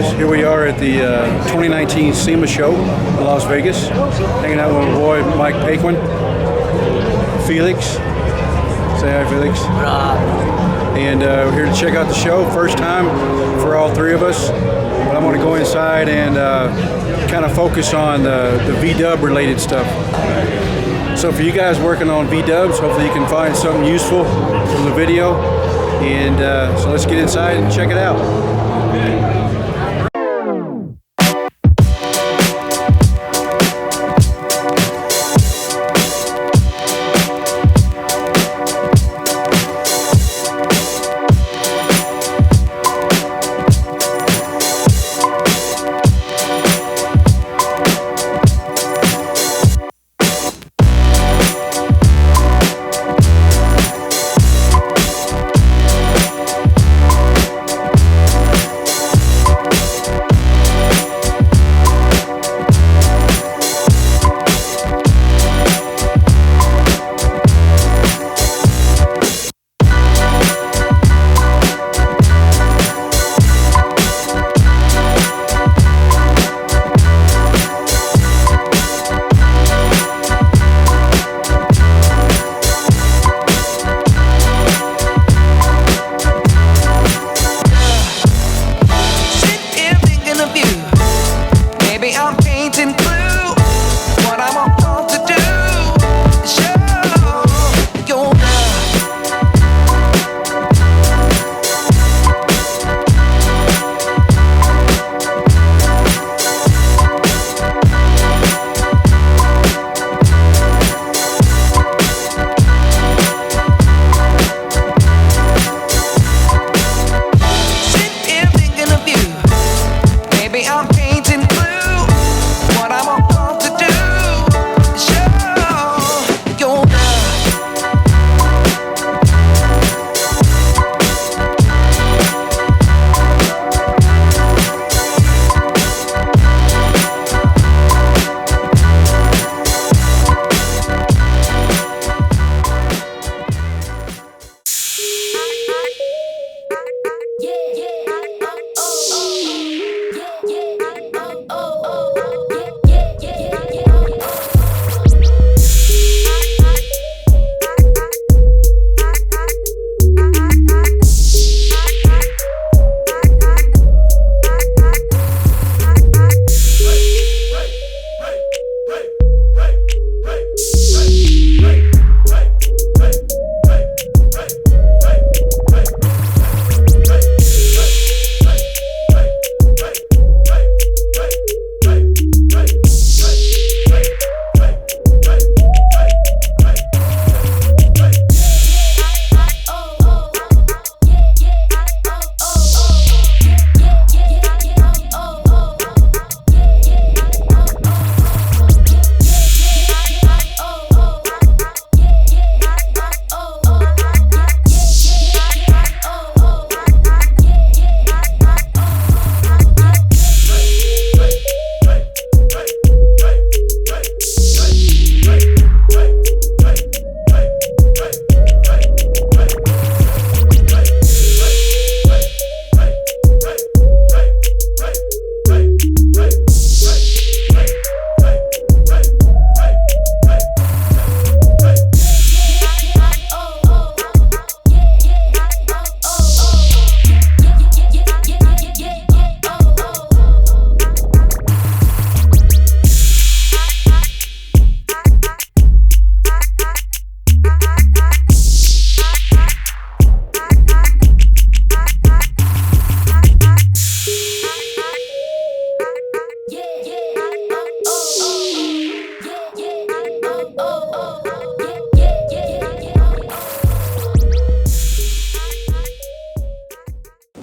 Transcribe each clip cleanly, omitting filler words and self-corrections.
guys, here we are at the 2019 SEMA show in Las Vegas, hanging out with my boy Mike Paquin, Felix. Say hi, Felix. And we're here to check out the show. First time for all three of us, but I'm going to go inside and kind of focus on the V-dub related stuff. So for you guys working on V-dubs, hopefully you can find something useful from the video. And so let's get inside and check it out.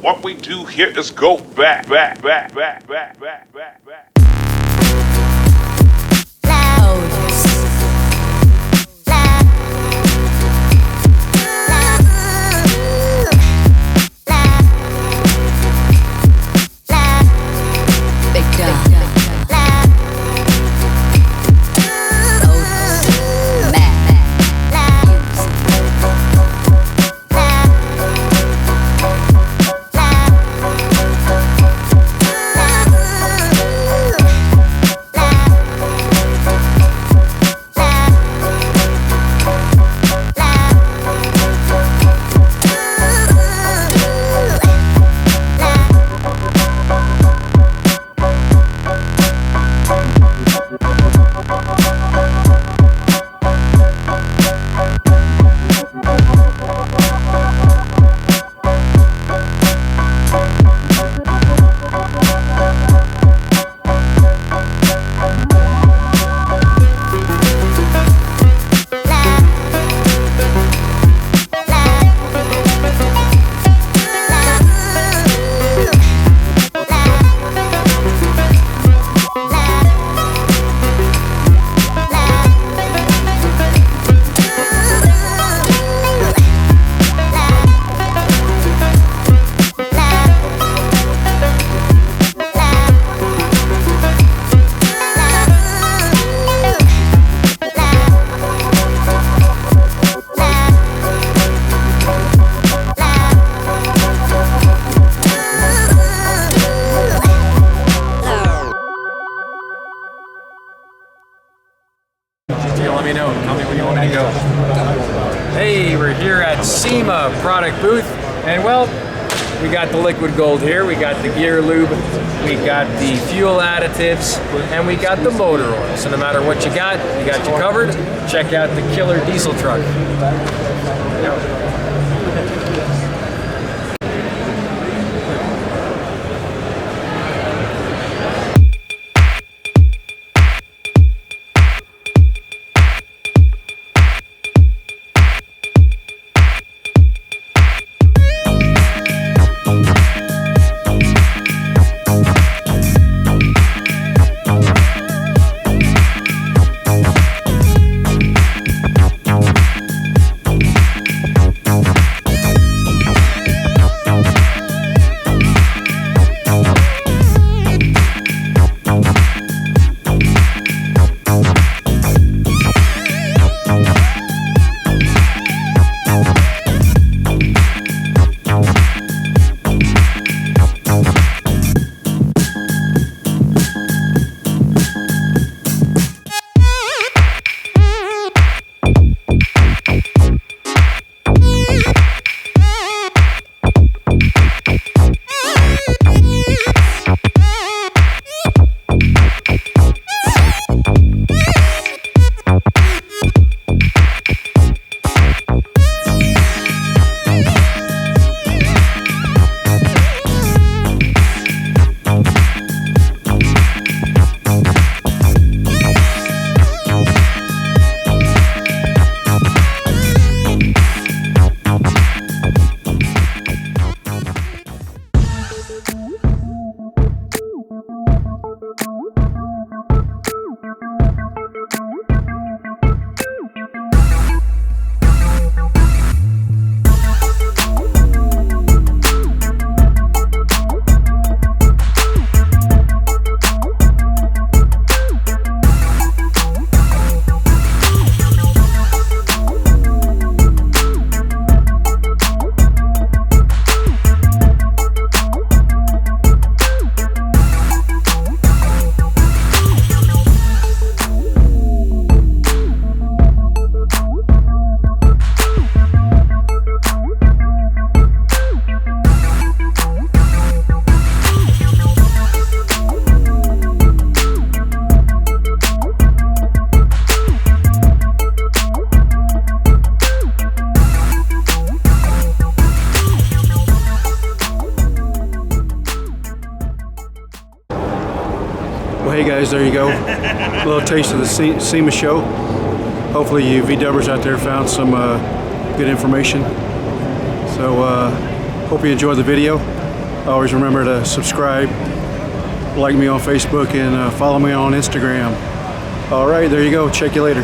What we do here is go back. me where you want me to go. Hey, we're here at SEMA product booth, and well, we got the liquid gold here, we got the gear lube, we got the fuel additives, and we got the motor oil. So no matter what you got you covered. Check out the killer diesel truck. Well, hey guys, there you go. A little taste of the SEMA show. Hopefully you VWers out there found some good information. So hope you enjoyed the video. Always remember to subscribe, like me on Facebook, and follow me on Instagram. All right, there you go. Check you later.